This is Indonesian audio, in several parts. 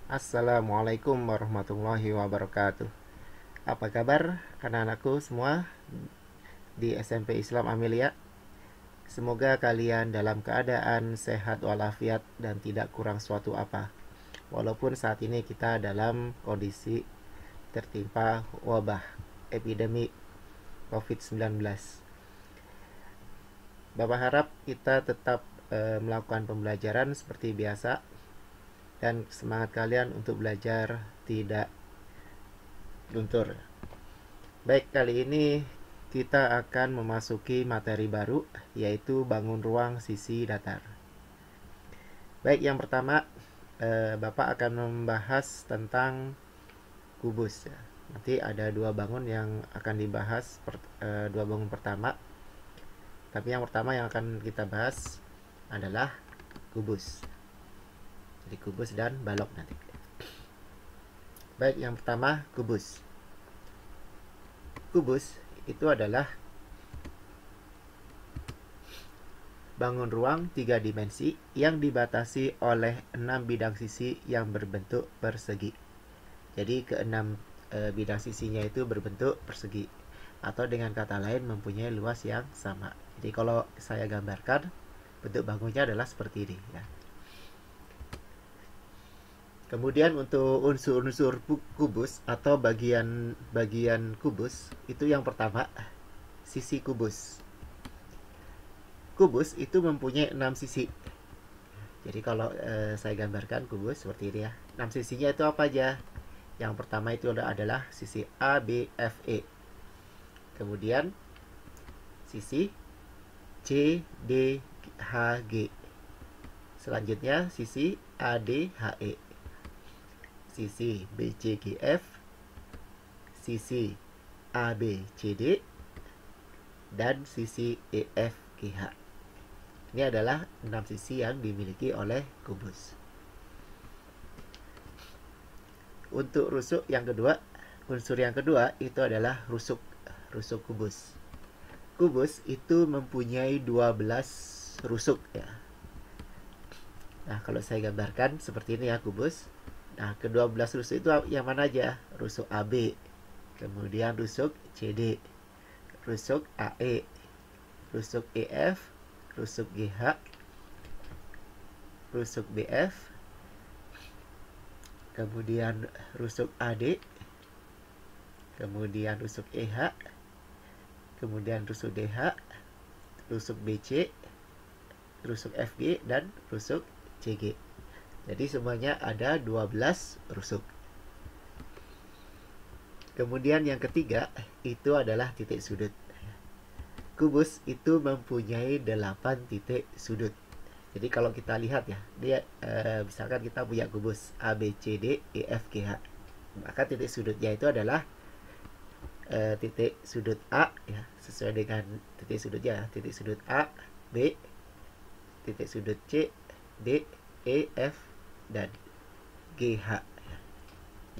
Assalamualaikum warahmatullahi wabarakatuh. Apa kabar anak-anakku semua di SMP Islam Amelia? Semoga kalian dalam keadaan sehat walafiat dan tidak kurang suatu apa. Walaupun saat ini kita dalam kondisi tertimpa wabah epidemi COVID-19. Bapak harap kita tetap melakukan pembelajaran seperti biasa dan semangat kalian untuk belajar tidak luntur. Baik, kali ini kita akan memasuki materi baru, yaitu bangun ruang sisi datar. Baik, yang pertama, Bapak akan membahas tentang kubus. Nanti ada dua bangun yang akan dibahas, dua bangun pertama. Tapi yang pertama yang akan kita bahas adalah kubus. Jadi kubus dan balok nanti. Baik, yang pertama kubus. Kubus itu adalah bangun ruang 3 dimensi yang dibatasi oleh 6 bidang sisi yang berbentuk persegi. Jadi ke-6 bidang sisinya itu berbentuk persegi, atau dengan kata lain mempunyai luas yang sama. Jadi kalau saya gambarkan, bentuk bangunnya adalah seperti ini ya. Kemudian untuk unsur-unsur kubus atau bagian kubus, itu yang pertama sisi kubus. Kubus itu mempunyai 6 sisi. Jadi kalau saya gambarkan kubus seperti ini ya. 6 sisinya itu apa aja? Yang pertama itu adalah sisi A, B, F, E. Kemudian sisi C, D, H, G. Selanjutnya sisi A, D, H, E. Sisi B, C, G, F. Sisi A, B, C, D. Dan sisi E, F, G, H. Ini adalah 6 sisi yang dimiliki oleh kubus. Untuk rusuk yang kedua, unsur yang kedua itu adalah rusuk kubus. Kubus itu mempunyai 12 rusuk ya. Nah, kalau saya gambarkan seperti ini ya kubus. Nah, ke-12 rusuk itu yang mana aja? Rusuk AB, kemudian rusuk CD, rusuk AE, rusuk EF, rusuk GH, rusuk BF, kemudian rusuk AD, kemudian rusuk EH, kemudian rusuk DH, rusuk BC, rusuk FG, dan rusuk CG. Jadi semuanya ada 12 rusuk. Kemudian yang ketiga itu adalah titik sudut. Kubus itu mempunyai 8 titik sudut. Jadi kalau kita lihat ya, dia misalkan kita punya kubus A, B, C, D, E, F, G, H. Maka titik sudutnya itu adalah titik sudut A ya, sesuai dengan titik sudutnya, titik sudut A, B, titik sudut C, D, E, F, dan G, H.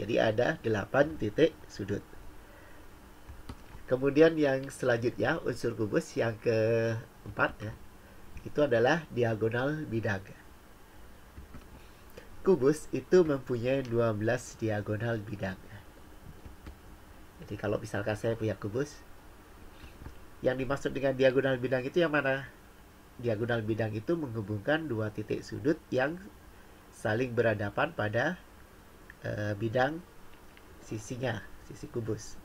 Jadi ada 8 titik sudut. Kemudian yang selanjutnya unsur kubus yang keempat ya, itu adalah diagonal bidang. Kubus itu mempunyai 12 diagonal bidang. Jadi kalau misalkan saya punya kubus, yang dimaksud dengan diagonal bidang itu yang mana? Diagonal bidang itu menghubungkan dua titik sudut yang saling berhadapan pada bidang sisinya, sisi kubus.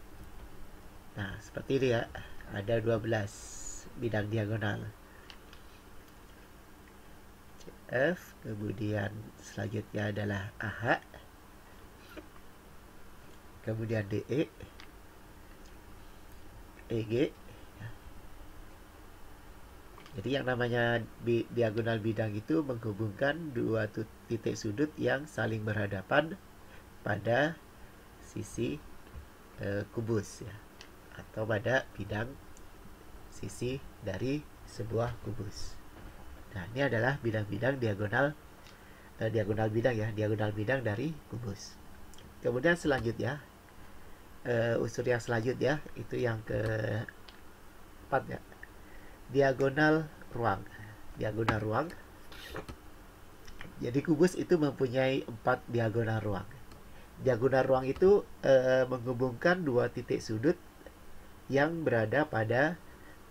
Nah, seperti ini ya. Ada 12 bidang diagonal. F, kemudian selanjutnya adalah AH, kemudian DE, EG. Jadi yang namanya diagonal bidang itu menghubungkan dua titik sudut yang saling berhadapan pada sisi kubus ya, atau pada bidang sisi dari sebuah kubus. Nah, ini adalah bidang-bidang diagonal bidang ya, diagonal bidang dari kubus. Kemudian selanjutnya unsur yang selanjutnya itu yang keempat ya, diagonal ruang. Jadi kubus itu mempunyai 4 diagonal ruang. Diagonal ruang itu menghubungkan dua titik sudut yang berada pada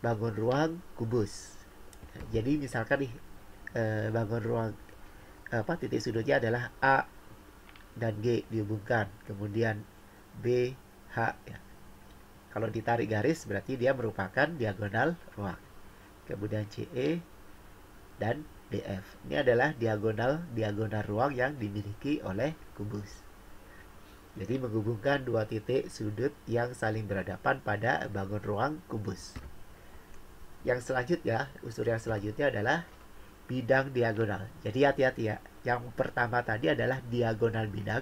bangun ruang kubus. Jadi misalkan nih bangun ruang titik sudutnya adalah A dan G dihubungkan, kemudian B, H ya. Kalau ditarik garis berarti dia merupakan diagonal ruang. Kemudian CE dan DF. Ini adalah diagonal ruang yang dimiliki oleh kubus. Jadi menghubungkan dua titik sudut yang saling berhadapan pada bangun ruang kubus. Yang selanjutnya, unsur yang selanjutnya adalah bidang diagonal. Jadi hati-hati ya. Yang pertama tadi adalah diagonal bidang.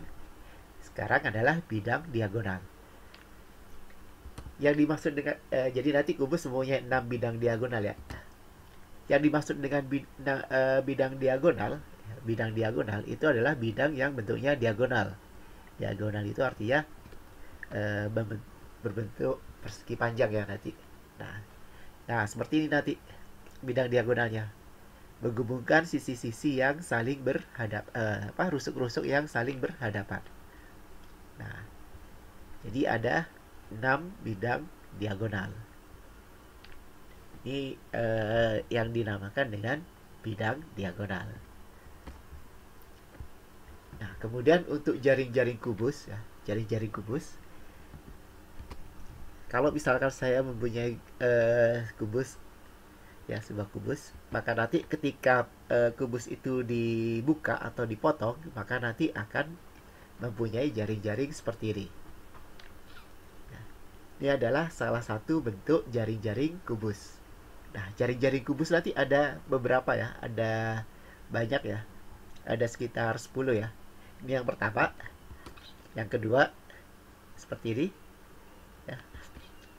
Sekarang adalah bidang diagonal. Yang dimaksud dengan jadi nanti kubus mempunyai 6 bidang diagonal ya. Yang dimaksud dengan bidang diagonal itu adalah bidang yang bentuknya diagonal. Diagonal itu artinya berbentuk persegi panjang ya nanti. Nah, seperti ini nanti bidang diagonalnya. Menghubungkan sisi-sisi yang saling rusuk-rusuk yang saling berhadapan. Nah, jadi ada 6 bidang diagonal. Ini yang dinamakan dengan bidang diagonal. Nah, kemudian untuk jaring-jaring kubus ya, jaring-jaring kubus. Kalau misalkan saya mempunyai kubus ya, sebuah kubus, maka nanti ketika kubus itu dibuka atau dipotong, maka nanti akan mempunyai jaring-jaring seperti ini. Nah, ini adalah salah satu bentuk jaring-jaring kubus. Nah, jaring-jaring kubus nanti ada beberapa ya, ada banyak ya, ada sekitar 10 ya. Ini yang pertama, yang kedua seperti ini ya.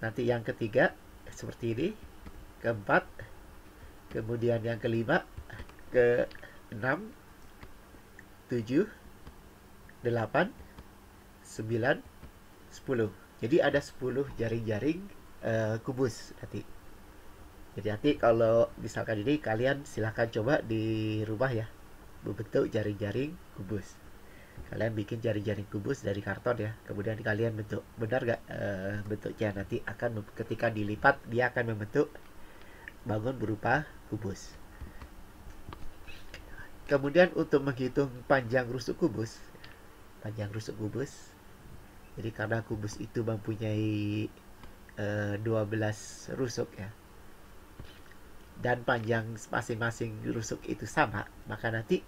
Nanti yang ketiga seperti ini, keempat, kemudian yang kelima, ke-6, 7, 8, 9, 10. Jadi ada 10 jaring-jaring kubus nanti. Jadi nanti kalau misalkan ini kalian silahkan coba di rumah ya, membentuk jaring-jaring kubus. Kalian bikin jaring-jaring kubus dari karton ya, kemudian kalian bentuk, benar gak bentuknya, nanti akan ketika dilipat dia akan membentuk bangun berupa kubus. Kemudian untuk menghitung panjang rusuk kubus, jadi karena kubus itu mempunyai 12 rusuk ya, dan panjang masing-masing rusuk itu sama, maka nanti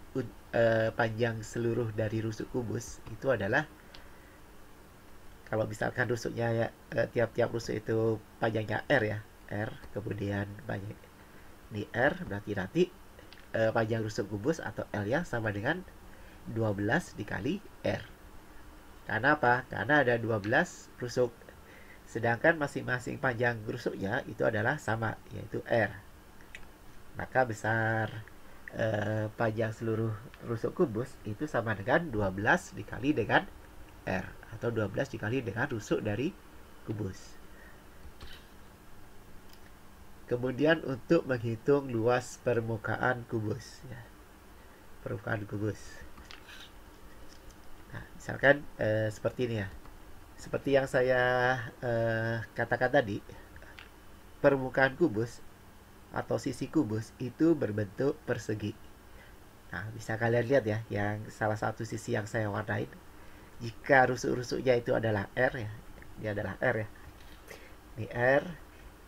panjang seluruh dari rusuk kubus itu adalah, kalau misalkan rusuknya ya, tiap-tiap rusuk itu panjangnya R ya, R, kemudian panjang ini R, berarti nanti panjang rusuk kubus atau L nya sama dengan 12 dikali R. Karena apa? Karena ada 12 rusuk, sedangkan masing-masing panjang rusuknya itu adalah sama, yaitu R. Maka besar panjang seluruh rusuk kubus itu sama dengan 12 dikali dengan R, atau 12 dikali dengan rusuk dari kubus. Kemudian untuk menghitung luas permukaan kubus ya, permukaan kubus. Nah, misalkan seperti ini ya, seperti yang saya katakan tadi, permukaan kubus atau sisi kubus itu berbentuk persegi. Nah, bisa kalian lihat ya, yang salah satu sisi yang saya warnain, jika rusuk-rusuknya itu adalah R ya, ini adalah R ya, ini R,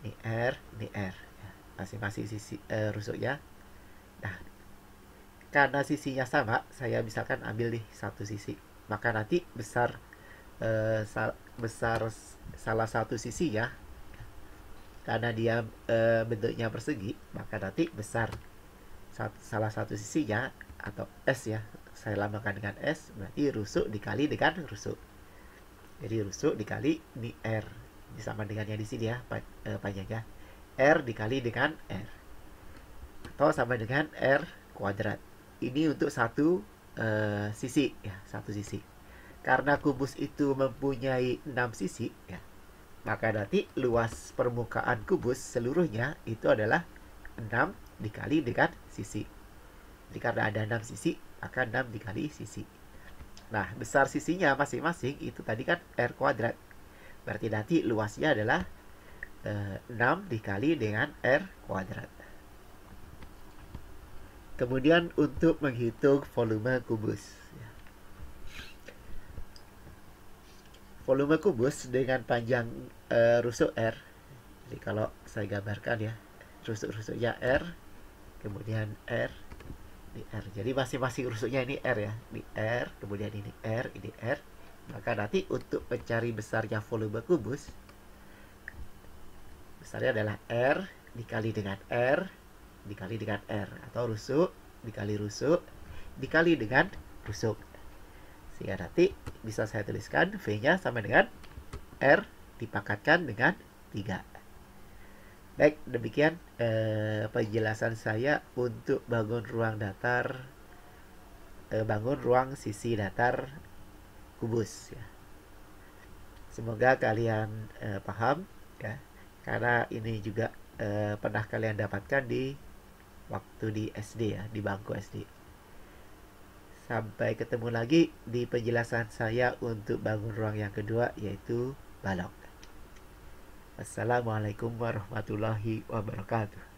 ini R, ini R ya, masing-masing sisi rusuknya. Nah, karena sisinya sama, saya misalkan ambil nih satu sisi, maka nanti besar salah satu sisinya, karena dia bentuknya persegi, maka nanti besar salah satu sisinya, atau S ya, saya lambangkan dengan S, berarti rusuk dikali dengan rusuk. Jadi rusuk dikali ini R, ini sama dengan yang di sini ya, panjangnya R dikali dengan R, atau sama dengan R kuadrat. Ini untuk satu sisi ya, satu sisi. Karena kubus itu mempunyai 6 sisi ya, maka nanti luas permukaan kubus seluruhnya itu adalah 6 dikali dengan sisi. Jadi karena ada 6 sisi, maka 6 dikali sisi. Nah, besar sisinya masing-masing itu tadi kan R kuadrat. Berarti nanti luasnya adalah 6 dikali dengan R kuadrat. Kemudian untuk menghitung volume kubus. Volume kubus dengan panjang rusuk R. Jadi kalau saya gambarkan ya, rusuk-rusuknya R, kemudian R, ini R. Jadi masing-masing rusuknya ini R ya. Ini R, kemudian ini R, ini R. Maka nanti untuk mencari besarnya volume kubus, besarnya adalah R dikali dengan R dikali dengan R, atau rusuk dikali rusuk dikali dengan rusuk. Sehingga nanti bisa saya tuliskan V-nya sama dengan R dipangkatkan dengan 3. Baik, demikian penjelasan saya untuk bangun ruang datar, bangun ruang sisi datar kubus ya. Semoga kalian paham ya, karena ini juga pernah kalian dapatkan di waktu di SD ya, di bangku SD. Sampai ketemu lagi di penjelasan saya untuk bangun ruang yang kedua, yaitu balok. Assalamualaikum warahmatullahi wabarakatuh.